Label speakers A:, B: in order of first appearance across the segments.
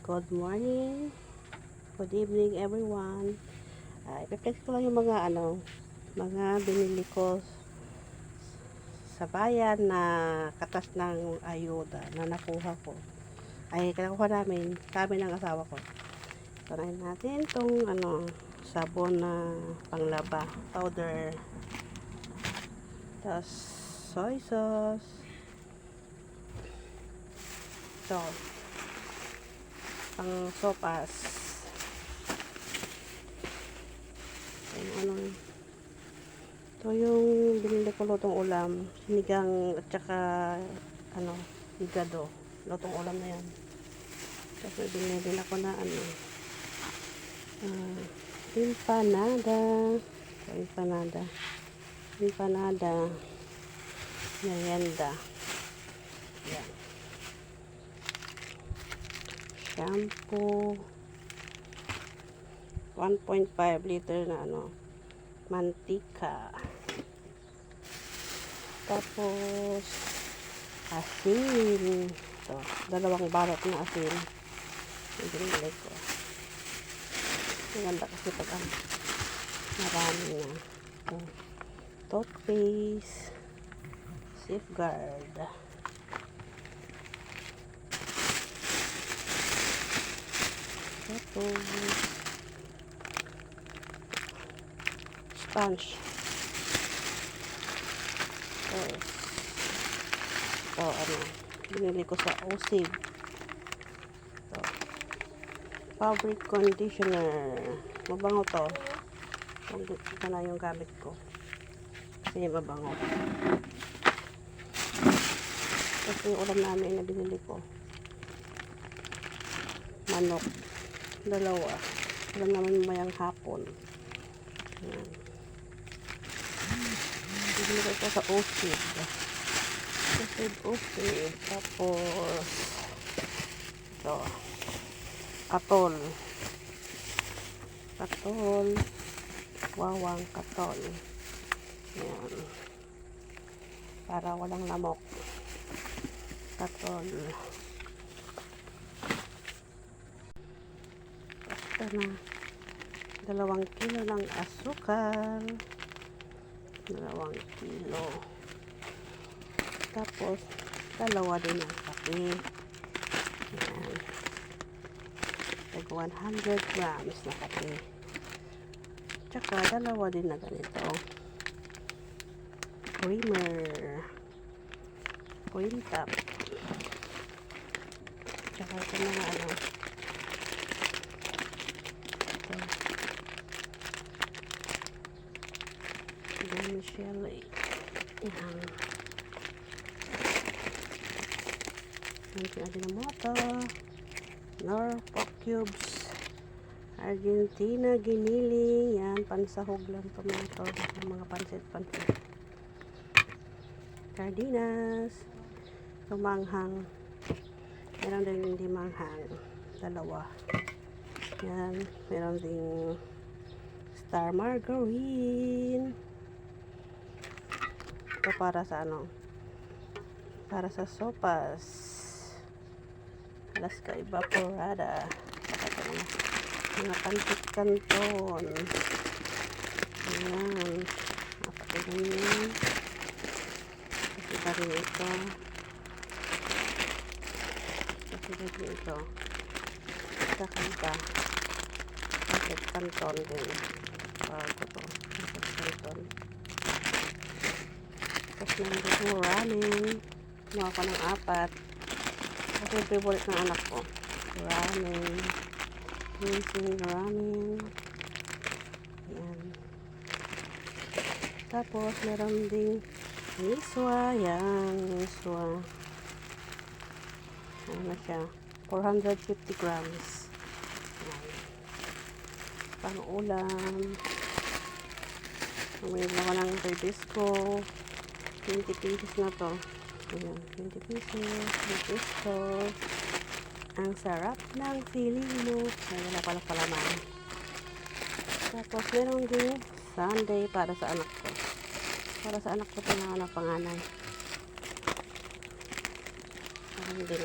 A: Good morning, good evening everyone. I-flex ko lang yung mga mga binili ko sa bayan na katas ng ayuda na nakuha ko. Ay, nakuha namin, kami ng asawa ko. Tanayin natin itong sabon na panglaba, powder. Tapos, soy sauce. Ito. Pang sopas. Ito yung binili ko lutong ulam, sinigang at saka higado, lutong ulam na yan. Tapos binili din ako na empanada merienda yan. Shampoo, 1.5 liter na mantika. Tapos asin. Ito, 2 balot na asin. Yung binili ko. Maganda kasi pag marami na. Ito, toothpaste, Safeguard. Tapos sponge. Ito, binili ko sa Osig. Ito, fabric conditioner. Mabango to. Ito na yung gamit ko. Kasi mabango. Kasi yung ulam namin na binili ko. Manok. 2. Ulam naman mamayang hapon. Ayan. Binili ko ito sa Osig. Osig. Tapos ito. Katol. Wawang katol. Ayan. Para walang lamok. Katol. Ito na. 2 kilo ng asukal. 2 kilo. Tapos 2 din ang kape. Ayan. 100 grams na kape. Tsaka 2 din na ganito. Cream top. Tsaka ito na Michelle. Ayan. Ajinomoto, Norfolk cubes, Argentina giniling, yan, pansahog lang ito mga pansit. Sardinas, tumanghang, meron din hindi manghang, 2. Yan, meron din star margarine. Ito para sa para sa sopas. Alaska evaporada. Mga pansit canton. Ayan. Napakaganda yun. Kasi rin ito. Kakanta. Pansit canton din. Ito to. Pansit canton. Tapos nandito ramen. Mga ko ng 4. Kasi favorite ng anak ko. Ramen. Ramen. Ayan. Tapos, meron ding miswa. Ayan, miswa. Ano na siya? 450 grams. Ayan. Pang-ulam. Mayroon ako ng Tabasco. 20 pieces na to. Ayan, 20 pieces. Ang sarap ng feeling mo. Ay, wala pala palaman. Tapos, meron din sundae para sa anak ko. Para sa anak ko ito na panganay. Meron din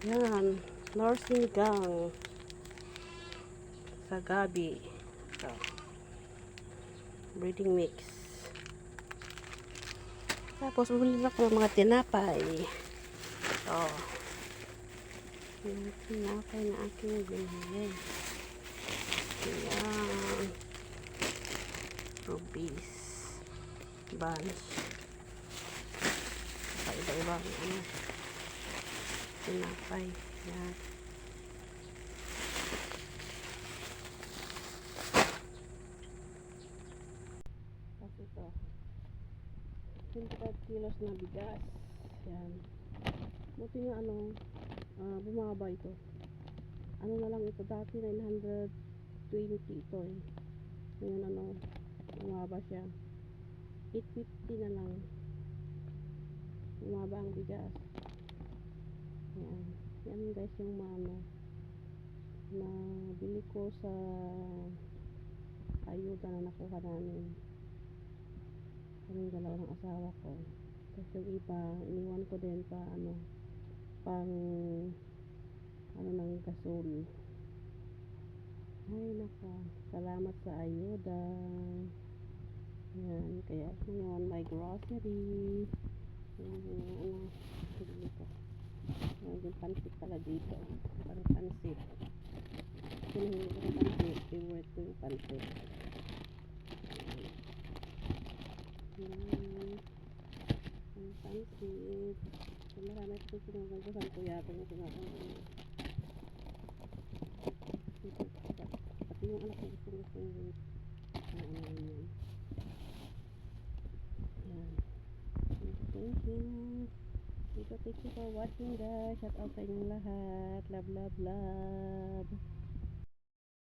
A: yan. Nursing gang sa gabi. So, breeding mix. Tapos, bumili ako ng mga tinapay. Oh. Yung tinapay na aking binili. Ayan. Rubies. Buns. Iba-ibang tinapay. Ayan. Tapos ito. 25 kilos na bigas. Ayan. Buti nga bumaba ito. Ano na lang ito, dati 920 ito eh. Ngayon bumaba siya. 850 na lang. Bumaba ang bigas. Ayan. Yan guys yung na bili ko sa ayuda na nakuha namin. Kaming dalawa ng asawa ko. Tapos yung iba, iniwan ko din pang ng gasol. Ay naka, salamat sa ayuda. Yan, kaya ngayon may grocery. Bili ko. Yung pansit pala dito. Parang pansit. Kung yung pansit, favorite ko yung pansit. Yung pansit. So, marami ito sinugugusan ko yata yung pati yung anak ko gusto yung yan. Thank you. Thank you for watching guys. Shout out sa inyong lahat. Love, love, love.